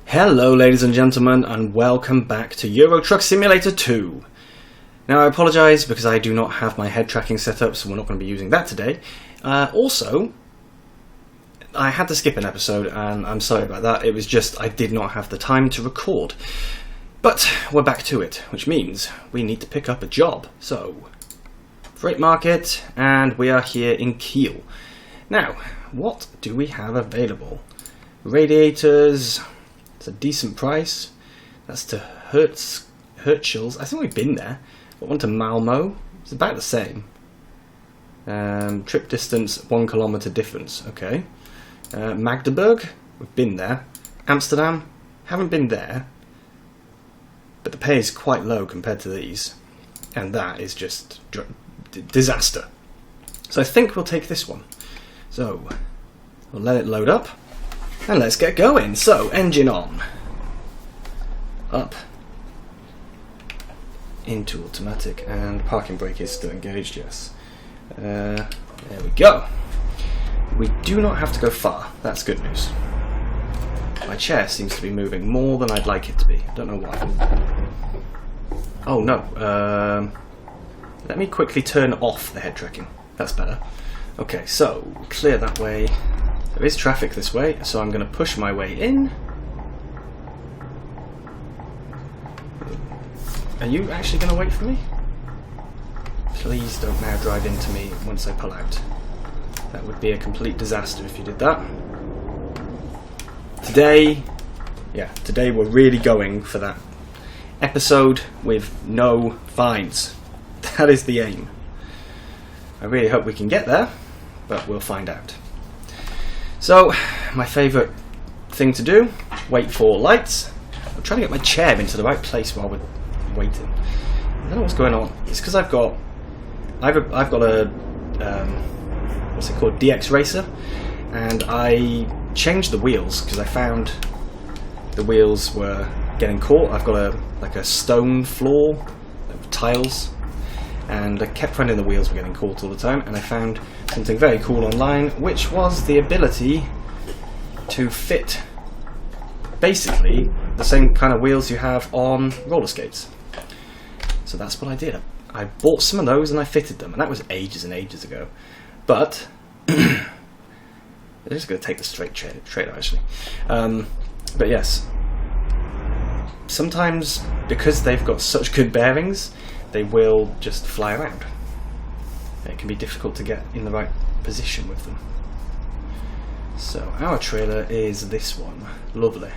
Hello ladies and gentlemen, and welcome back to Euro Truck Simulator 2. Now I apologise because I do not have my head tracking set up, so we're not going to be using that today. Also, I had to skip an episode and I'm sorry about that. It was just I did not have the time to record. But we're back to it, which means we need to pick up a job. So, freight market, and we are here in Kiel. Now, what do we have available? Radiators. It's a decent price. That's to Herschel's. I think we've been there. Got one to Malmo. It's about the same. Trip distance 1 kilometre difference. Okay. Magdeburg. We've been there. Amsterdam. Haven't been there. But the pay is quite low compared to these. And that is just disaster. So I think we'll take this one. So we'll let it load up. And let's get going. So, engine on. Up. Into automatic. And parking brake is still engaged, yes. There we go. We do not have to go far. That's good news. My chair seems to be moving more than I'd like it to be. I don't know why. Oh, no. Let me quickly turn off the head tracking. That's better. Okay, so, clear that way. There is traffic this way, so I'm going to push my way in. Are you actually going to wait for me? Please don't now drive into me once I pull out. That would be a complete disaster if you did that. Today we're really going for that episode with no fines. That is the aim. I really hope we can get there, but we'll find out. So, my favourite thing to do, wait for lights. I'm trying to get my chair into the right place while we're waiting. I don't know what's going on. It's because I've got a what's it called, DX Racer, and I changed the wheels because I found the wheels were getting caught. I've got a stone floor of tiles, and I kept finding the wheels were getting caught all the time, and I found something very cool online, which was the ability to fit basically the same kind of wheels you have on roller skates. So that's what I did. I bought some of those and I fitted them, and that was ages and ages ago. But I'm just going to take the straight trailer actually. But yes, sometimes because they've got such good bearings, they will just fly around. It can be difficult to get in the right position with them. So our trailer is this one. Lovely.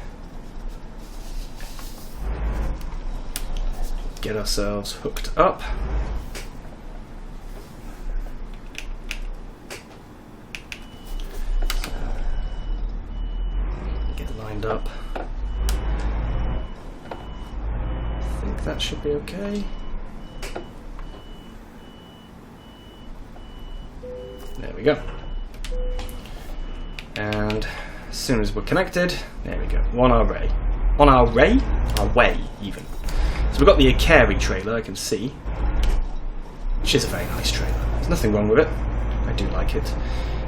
Get ourselves hooked up. Get lined up. I think that should be okay. There we go. And as soon as we're connected, there we go. On our way even. So we've got the Ikari trailer, I can see, which is a very nice trailer. There's nothing wrong with it. I do like it.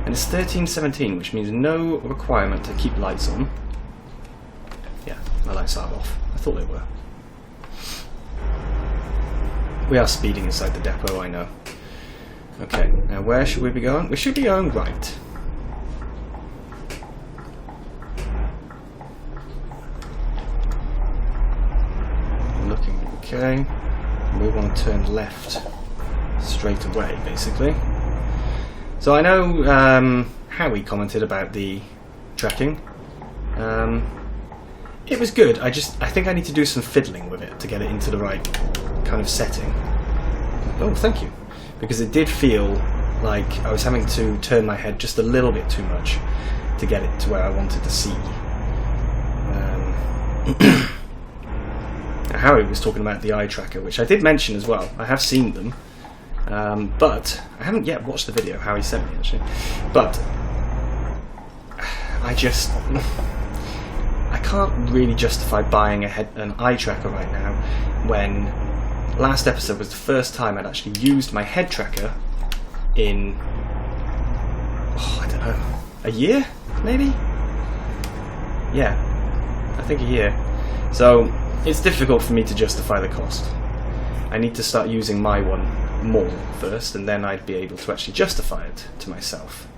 And it's 1317, which means no requirement to keep lights on. Yeah, my lights are off. I thought they were. We are speeding inside the depot, I know. Okay, now where should we be going? We should be going right. Looking okay. We want to turn left straight away, basically. So I know Howie commented about the tracking. It was good. I think I need to do some fiddling with it to get it into the right kind of setting. Oh, thank you. Because it did feel like I was having to turn my head just a little bit too much to get it to where I wanted to see. Harry was talking about the eye tracker, which I did mention as well. I have seen them, but I haven't yet watched the video Harry sent me actually. But I can't really justify buying an eye tracker right now when last episode was the first time I'd actually used my head tracker in, I don't know, a year, maybe? Yeah, I think a year. So it's difficult for me to justify the cost. I need to start using my one more first, and then I'd be able to actually justify it to myself.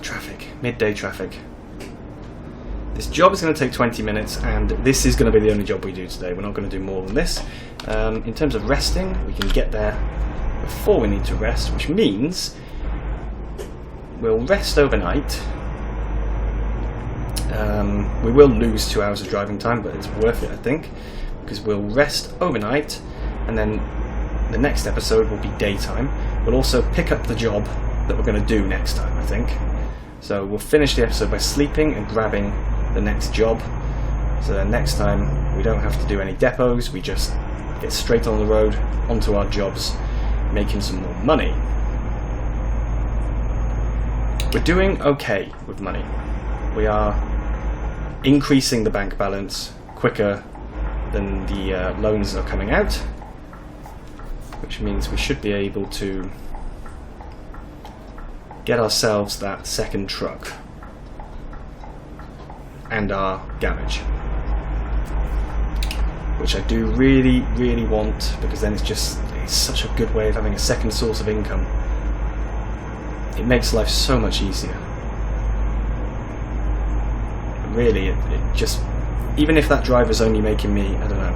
Traffic. Midday traffic. This job is going to take 20 minutes, and this is going to be the only job we do today. We're not going to do more than this. In terms of resting, we can get there before we need to rest, which means we'll rest overnight. We will lose 2 hours of driving time, but it's worth it, I think, because we'll rest overnight, and then the next episode will be daytime. We'll also pick up the job that we're going to do next time, I think. So we'll finish the episode by sleeping and grabbing the next job. So then next time we don't have to do any depots, we just get straight on the road, onto our jobs, making some more money. We're doing okay with money. We are increasing the bank balance quicker than the loans are coming out, which means we should be able to get ourselves that second truck and our garage, which I do really, really want, because then it's such a good way of having a second source of income. It makes life so much easier. Really, it just, even if that driver's only making me, I don't know,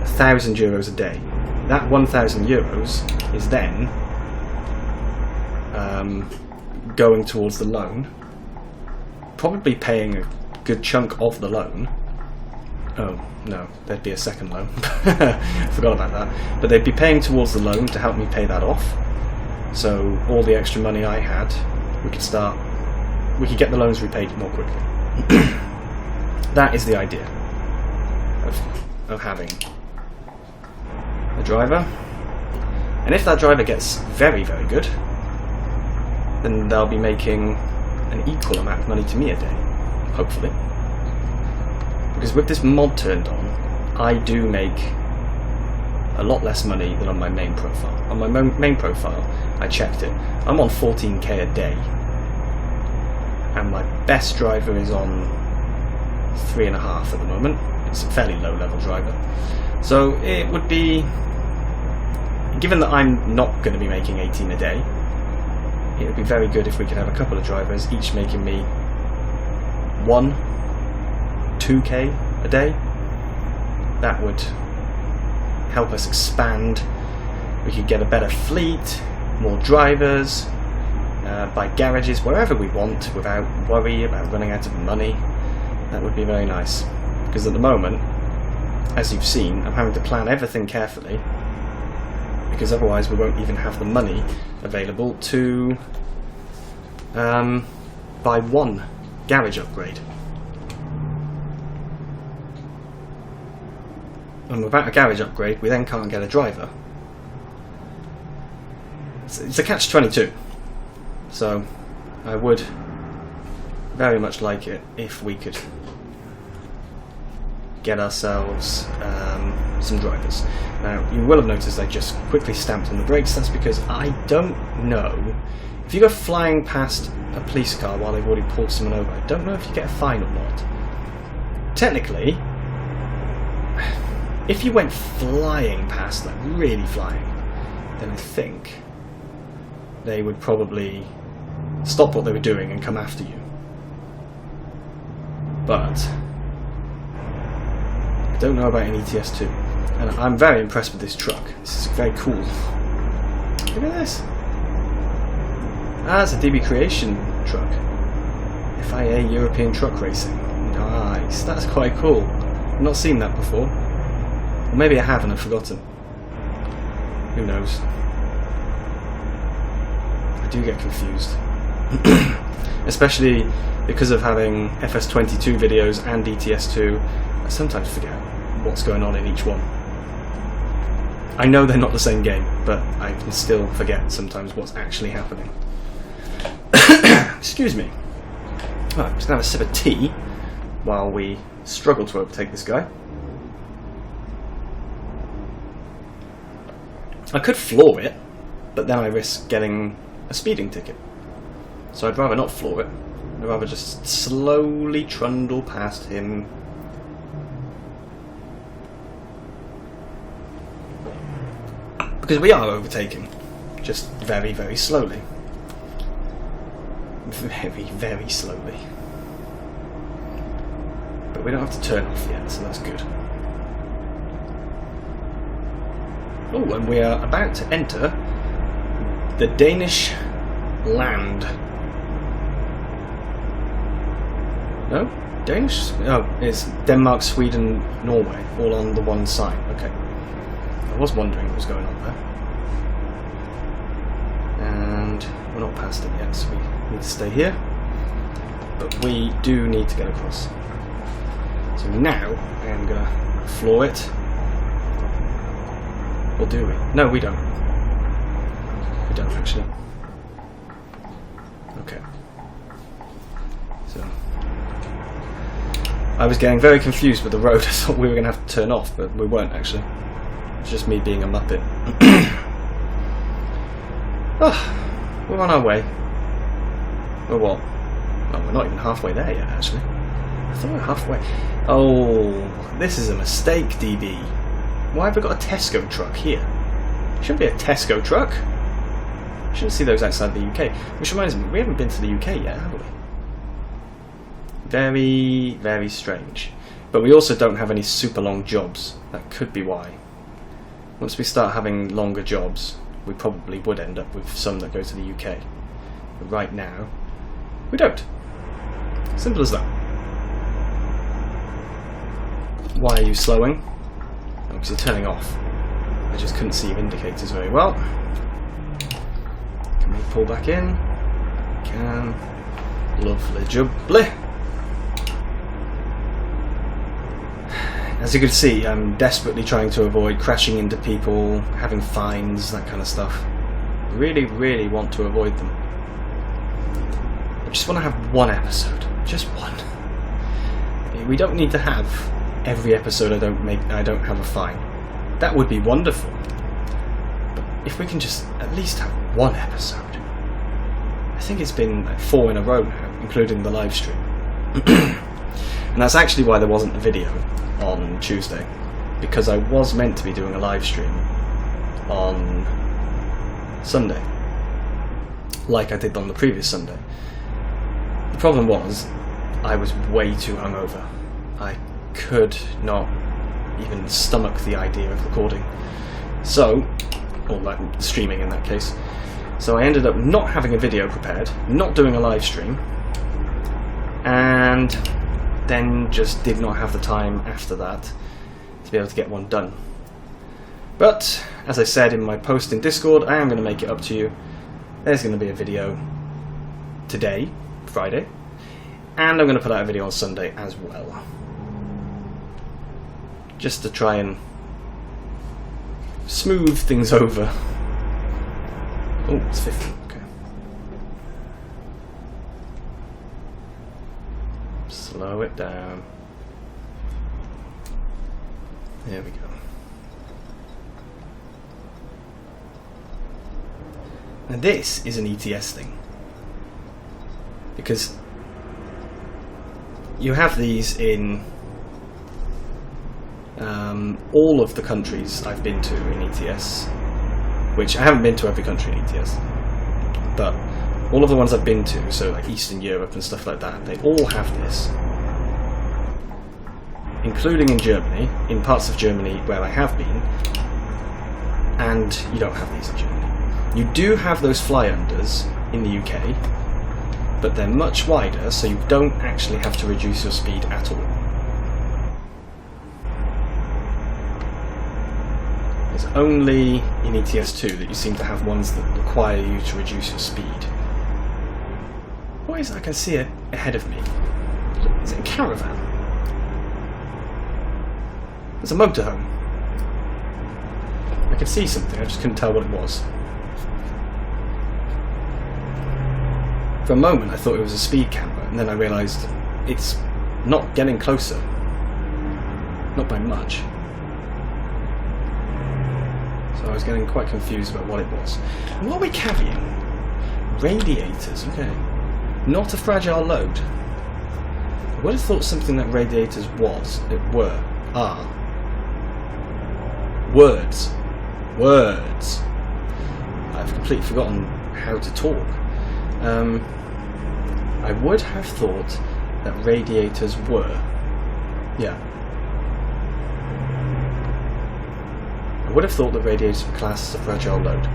€1,000 a day, that €1,000 is then going towards the loan, probably paying a good chunk of the loan. Oh no, there'd be a second loan. Forgot about that. But they'd be paying towards the loan to help me pay that off. So all the extra money I had, we could get the loans repaid more quickly. That is the idea of having a driver. And if that driver gets very, very good, then they'll be making an equal amount of money to me a day, hopefully. Because with this mod turned on, I do make a lot less money than on my main profile. On my main profile, I checked it, I'm on 14k a day, and my best driver is on 3.5 at the moment. It's a fairly low level driver. So it would be, given that I'm not going to be making 18 a day, it would be very good if we could have a couple of drivers, each making me 2k a day. That would help us expand. We could get a better fleet, more drivers, buy garages wherever we want without worry about running out of money. That would be very nice. Because at the moment, as you've seen, I'm having to plan everything carefully, because otherwise we won't even have the money available to buy one garage upgrade. And without a garage upgrade, we then can't get a driver. It's a catch-22. So I would very much like it if we could get ourselves some drivers. Now, you will have noticed I just quickly stamped on the brakes. That's because I don't know. If you go flying past a police car while they've already pulled someone over, I don't know if you get a fine or not. Technically, if you went flying past, like really flying, then I think they would probably stop what they were doing and come after you. But I don't know about an ETS2, and I'm very impressed with this truck. This is very cool. Look at this. Ah, it's a DB Creation truck. FIA European Truck Racing. Nice. That's quite cool. I've not seen that before. Or maybe I have and I've forgotten. Who knows? I do get confused. Especially because of having FS22 videos and ETS2, I sometimes forget what's going on in each one. I know they're not the same game, but I can still forget sometimes what's actually happening. Excuse me. Right, I'm just going to have a sip of tea while we struggle to overtake this guy. I could floor it, but then I risk getting a speeding ticket. So I'd rather not floor it. I'd rather just slowly trundle past him. Because we are overtaking, just very, very slowly. Very, very slowly. But we don't have to turn off yet, so that's good. Oh, and we are about to enter the Danish land. No? Danish? Oh, it's Denmark, Sweden, Norway, all on the one side. Okay. I was wondering what was going on there. And we're not past it yet, so we need to stay here. But we do need to get across. So now I am going to floor it. Or do we? No, we don't. We don't actually. Okay. So I was getting very confused with the road. I thought we were going to have to turn off, but we weren't actually. It's just me being a muppet. Oh, we're on our way. We're what? Oh, we're not even halfway there yet, actually. I thought we were halfway. Oh, this is a mistake, DB. Why have we got a Tesco truck here? Shouldn't be a Tesco truck. Shouldn't see those outside the UK. Which reminds me, we haven't been to the UK yet, have we? Very, very strange. But we also don't have any super long jobs. That could be why. Once we start having longer jobs, we probably would end up with some that go to the UK. But right now, we don't. Simple as that. Why are you slowing? Oh, because you're turning off. I just couldn't see your indicators very well. Can we pull back in? Can. Lovely jubbly. As you can see, I'm desperately trying to avoid crashing into people, having fines, that kind of stuff. Really, really want to avoid them. I just want to have one episode. Just one. We don't need to have every episode I don't have a fine. That would be wonderful. But if we can just at least have one episode. I think it's been like 4 in a row now, including the live stream. And that's actually why there wasn't a video on Tuesday, because I was meant to be doing a live stream on Sunday, like I did on the previous Sunday. The problem was, I was way too hungover. I could not even stomach the idea of recording. So, or like streaming in that case. So I ended up not having a video prepared, not doing a live stream, and then just did not have the time after that to be able to get one done. But, as I said in my post in Discord, I am going to make it up to you. There's going to be a video today, Friday, and I'm going to put out a video on Sunday as well. Just to try and smooth things over. Oh, it's 50. Okay. Slow it down. There we go. Now this is an ETS thing. Because you have these in all of the countries I've been to in ETS, which I haven't been to every country in ETS, but all of the ones I've been to, so like Eastern Europe and stuff like that, they all have this. Including in Germany, in parts of Germany where I have been, and you don't have these in Germany. You do have those fly-unders in the UK, but they're much wider, so you don't actually have to reduce your speed at all. It's only in ETS2 that you seem to have ones that require you to reduce your speed. What is it? I can see it ahead of me. Is it a caravan? It's a motorhome. I could see something, I just couldn't tell what it was. For a moment I thought it was a speed camera, and then I realised it's not getting closer. Not by much. So I was getting quite confused about what it was. And what are we carrying? Radiators, okay. Not a fragile load. I would have thought something that radiators are. Words. Words. I've completely forgotten how to talk. I would have thought that radiators were. Yeah. I would have thought that radiators were classed as a fragile load.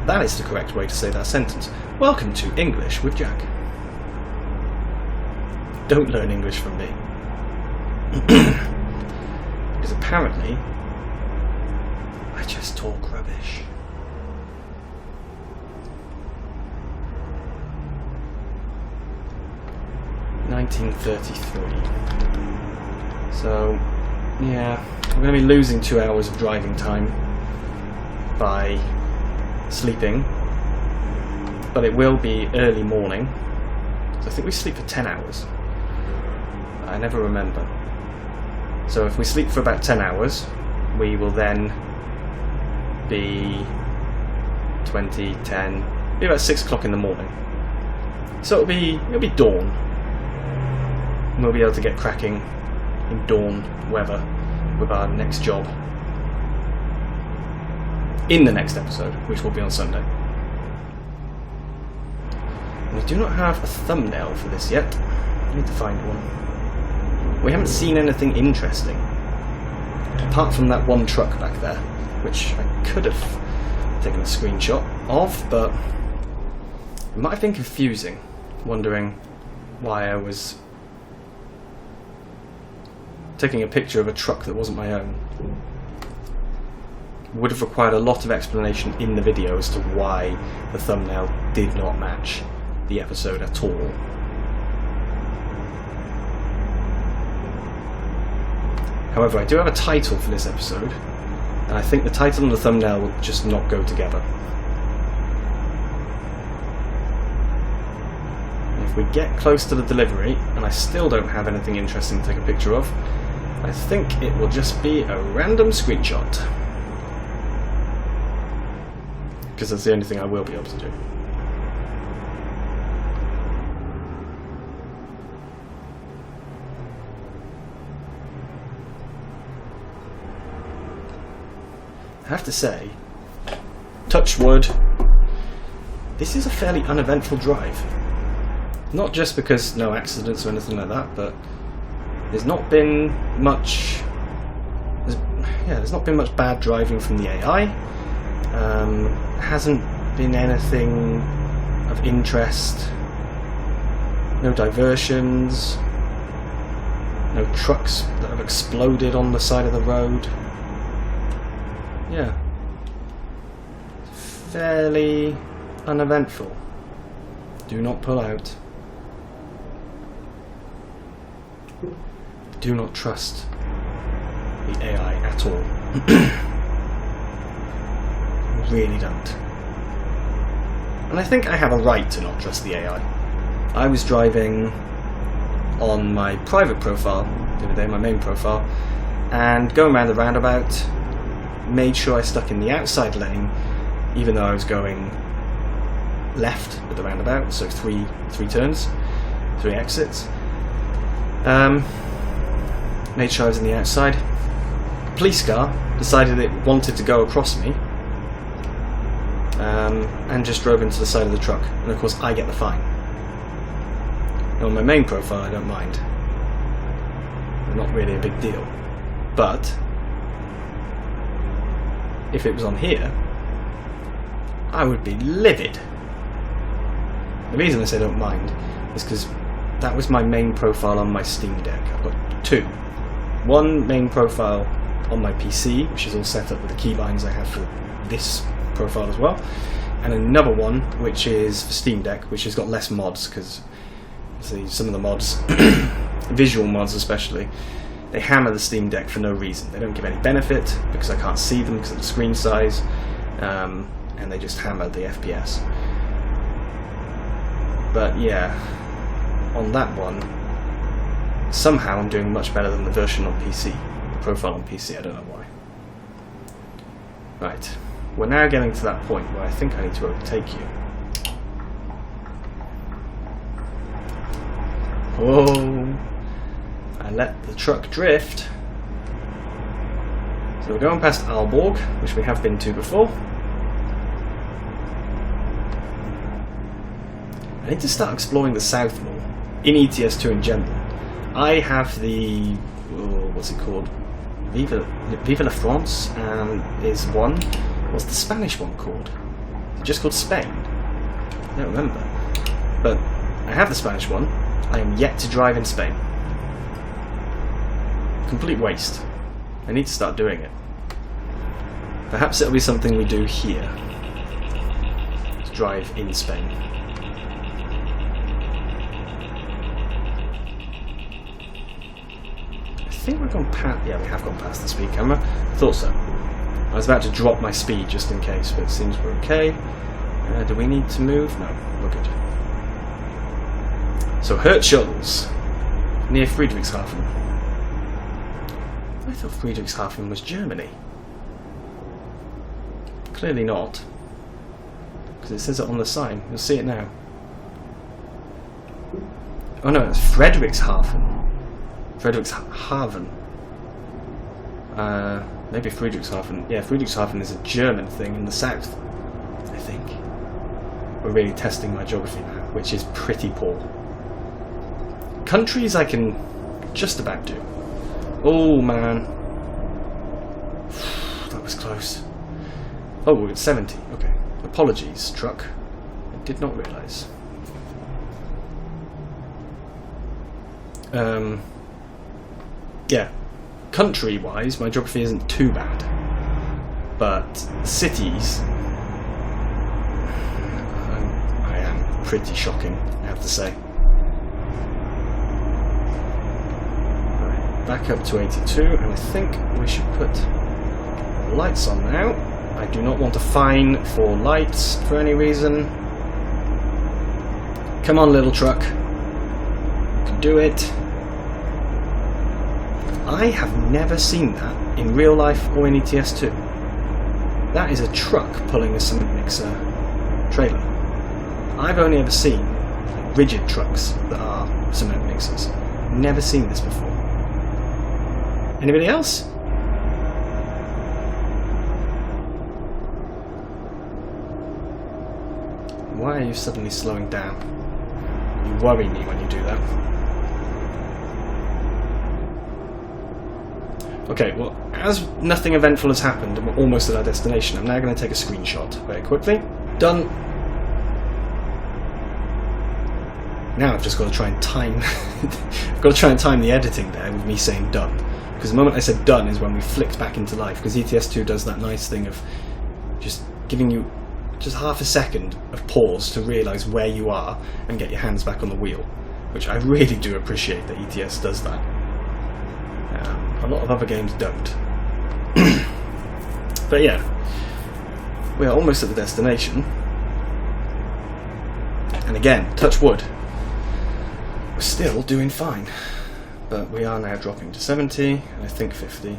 That is the correct way to say that sentence. Welcome to English with Jack. Don't learn English from me. Because apparently, I just talk rubbish. (1933). So, yeah, I'm going to be losing 2 hours of driving time by sleeping, but it will be early morning. So I think we sleep for 10 hours. I never remember. So if we sleep for about 10 hours, we will then be 10, be about 6 o'clock in the morning. So it'll be dawn. And we'll be able to get cracking in dawn weather with our next job. In the next episode, which will be on Sunday. We do not have a thumbnail for this yet. I need to find one. We haven't seen anything interesting. Apart from that one truck back there, which I could have taken a screenshot of, but it might have been confusing, wondering why I was taking a picture of a truck that wasn't my own. Would have required a lot of explanation in the video as to why the thumbnail did not match the episode at all. However, I do have a title for this episode, and I think the title and the thumbnail will just not go together. And if we get close to the delivery, and I still don't have anything interesting to take a picture of, I think it will just be a random screenshot. Because that's the only thing I will be able to do. I have to say, touch wood, this is a fairly uneventful drive. Not just because no accidents or anything like that, but there's not been much. There's not been much bad driving from the AI. Hasn't been anything of interest. No diversions. No trucks that have exploded on the side of the road. Yeah. Fairly uneventful. Do not pull out. Do not trust the AI at all. Really don't. And I think I have a right to not trust the AI. I was driving on my private profile the other day, my main profile, and going around the roundabout, made sure I stuck in the outside lane, even though I was going left at the roundabout, so three turns, 3 exits. Made sure I was in the outside. Police car decided it wanted to go across me, and just drove into the side of the truck, and of course I get the fine. Now on my main profile I don't mind. Not really a big deal. But if it was on here, I would be livid. The reason I say don't mind is because that was my main profile on my Steam Deck. I've got 2. One main profile on my PC, which is all set up with the keybinds I have for this profile as well, and another one which is for Steam Deck, which has got less mods, because some of the mods, visual mods especially, they hammer the Steam Deck for no reason. They don't give any benefit because I can't see them because of the screen size, and they just hammer the FPS. But yeah, on that one, somehow I'm doing much better than the version on PC, the profile on PC, I don't know why. Right, we're now getting to that point where I think I need to overtake you. Oh, I let the truck drift. So we're going past Aalborg, which we have been to before. I need to start exploring the south more, in ETS2 in general. I have the, what's it called? Vive la France is one. What's the Spanish one called? Is it just called Spain? I don't remember. But I have the Spanish one. I am yet to drive in Spain. Complete waste. I need to start doing it. Perhaps it'll be something we do here. To drive in Spain. I think we've gone past... Yeah, we have gone past the speed camera. I thought so. I was about to drop my speed just in case, but it seems we're okay. Do we need to move? No, we're good. So, Hirtschul's, near Friedrichshafen. I thought Friedrichshafen was Germany. Clearly not. Because it says it on the sign. You'll see it now. Oh no, it's Friedrichshafen. Friedrichshafen. Maybe Friedrichshafen. Yeah, Friedrichshafen is a German thing in the south, I think. We're really testing my geography now, which is pretty poor. Countries I can just about do. Oh man. That was close. Oh, we're at 70. Okay. Apologies, truck. I did not realise. Yeah. Country-wise, my geography isn't too bad. But cities... I am pretty shocking, I have to say. Back up to 82, and I think we should put lights on now. I do not want to fine for lights for any reason. Come on, little truck. You can do it. I have never seen that in real life or in ETS2. That is a truck pulling a cement mixer trailer. I've only ever seen rigid trucks that are cement mixers. Never seen this before. Anybody else? Why are you suddenly slowing down? You worry me when you do that. Okay, well, as nothing eventful has happened and we're almost at our destination, I'm now going to take a screenshot very quickly. Done. Now I've just got to try and time I've got to try and time the editing there with me saying done. Because the moment I said done is when we flicked back into life, because ETS2 does that nice thing of just giving you just half a second of pause to realise where you are and get your hands back on the wheel, which I really do appreciate that ETS does that. A lot of other games don't. But yeah, we are almost at the destination. And again, touch wood, we're still doing fine. But we are now dropping to 70, and I think 50.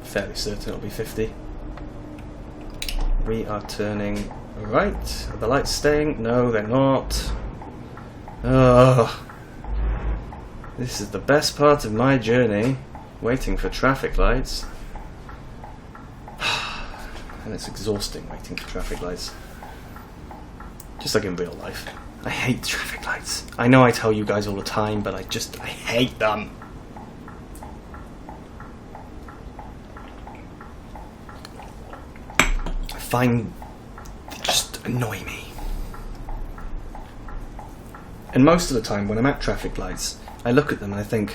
Fairly certain it'll be 50. We are turning right. Are the lights staying? No, they're not. Oh, this is the best part of my journey, waiting for traffic lights. And it's exhausting waiting for traffic lights. Just like in real life. I hate traffic lights. I know I tell you guys all the time, but I hate them. I find they just annoy me. And most of the time when I'm at traffic lights, I look at them and I think,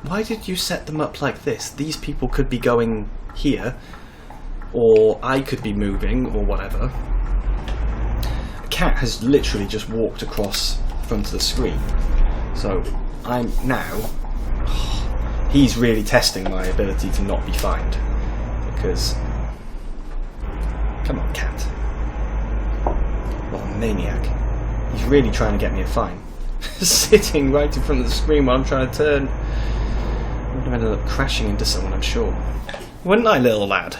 why did you set them up like this? These people could be going here, or I could be moving, or whatever. Cat has literally just walked across the front of the screen, so I'm now he's really testing my ability to not be fined, because come on, Cat, what a maniac. He's really trying to get me a fine. Sitting right in front of the screen while I'm trying to turn. I would have ended up crashing into someone, I'm sure. Wouldn't I, little lad?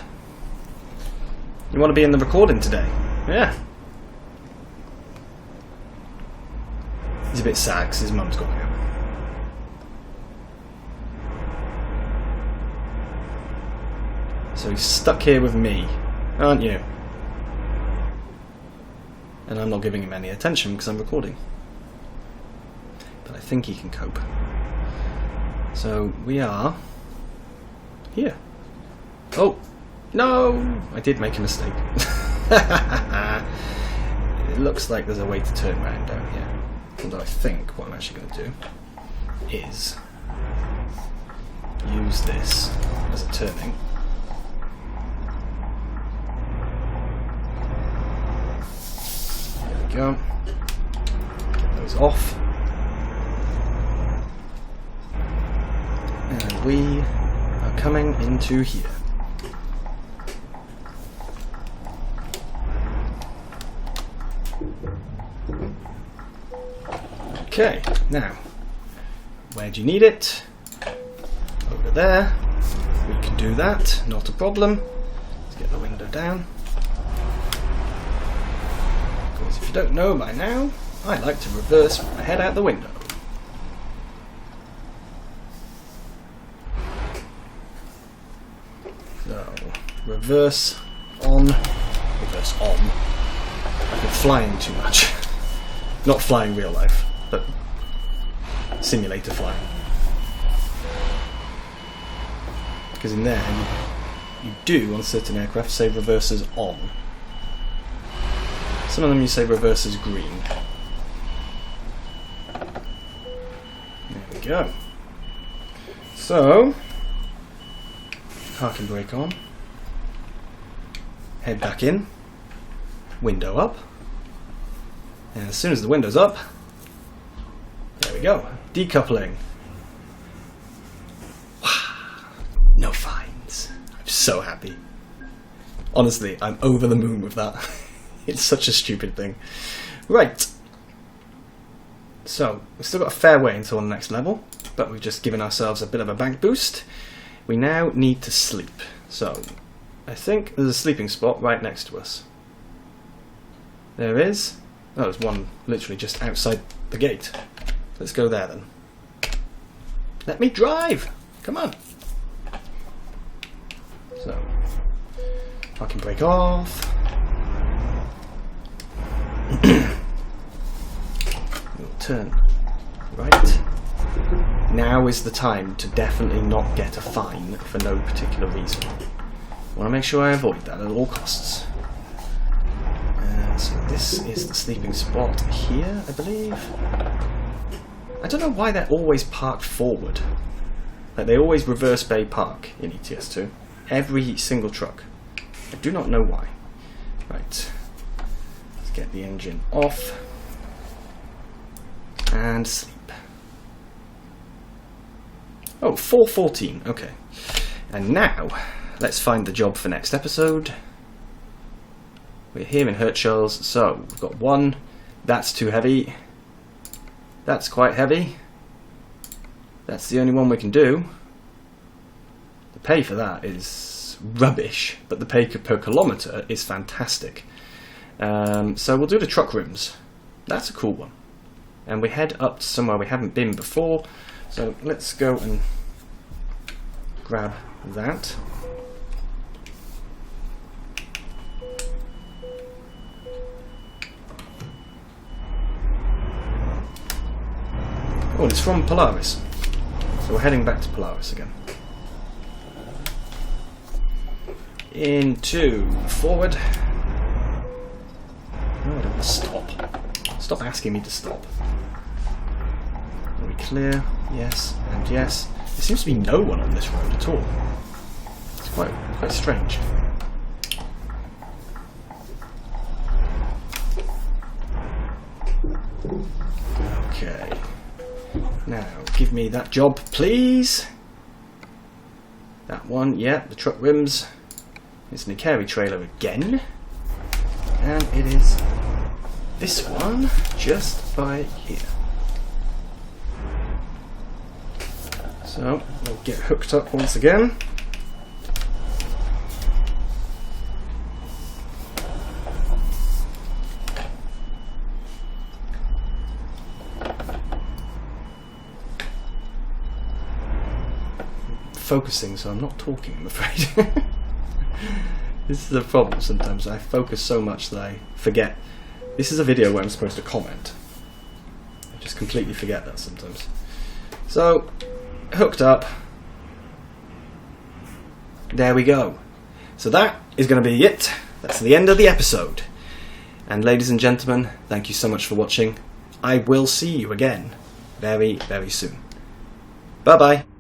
You want to be in the recording today? Yeah. He's a bit sad because his mum's got him. So he's stuck here with me, aren't you? And I'm not giving him any attention because I'm recording. But I think he can cope. So we are here. Oh, no! I did make a mistake. It looks like there's a way to turn around down here. Although I think what I'm actually going to do is use this as a turning. There we go. Get those off. And we are coming into here. Okay, now, where do you need it? Over there. We can do that, not a problem. Let's get the window down. Because if you don't know by now, I like to reverse my head out the window. So, reverse on. I've been flying too much. Not flying real life, but simulator flying. Because in there, you do on certain aircraft say reverses on. Some of them you say reverses green. There we go. So, parking brake on. Head back in. Window up. And as soon as the window's up, there we go. Decoupling. Wow. No fines. I'm so happy. Honestly, I'm over the moon with that. It's such a stupid thing. Right. So, we've still got a fair way until the next level, but we've just given ourselves a bit of a bank boost. We now need to sleep. So, I think there's a sleeping spot right next to us. There is. Oh, there's one literally just outside the gate. Let's go there then. Let me drive! Come on! So, parking brake off. We'll turn right. Now is the time to definitely not get a fine for no particular reason. I want to make sure I avoid that at all costs. So this is the sleeping spot here, I believe. I don't know why they're always parked forward. Like they always reverse bay park in ETS2. Every single truck. I do not know why. Right. Let's get the engine off. And sleep. Oh, 4:14. Okay. And now, let's find the job for next episode. We're here in Herschel's, so we've got one. That's too heavy. That's quite heavy. That's the only one we can do. The pay for that is rubbish, but the pay per kilometre is fantastic. So we'll do the truck rims. That's a cool one. And we head up to somewhere we haven't been before. So let's go and grab that. Oh, it's from Polaris. So we're heading back to Polaris again. Into forward. No, I don't want to stop. Stop asking me to stop. Are we clear? Yes, and yes. There seems to be no one on this road at all. It's quite strange. Okay. Now, give me that job, please. That one, yeah, the truck rims. It's an Ikari trailer again. And it is this one, just by here. So, we'll get hooked up once again. Focusing, so I'm not talking, I'm afraid. This is a problem sometimes. I focus so much that I forget. This is a video where I'm supposed to comment. I just completely forget that sometimes. So, hooked up. There we go. So that is going to be it. That's the end of the episode. And ladies and gentlemen, thank you so much for watching. I will see you again very, very soon. Bye-bye.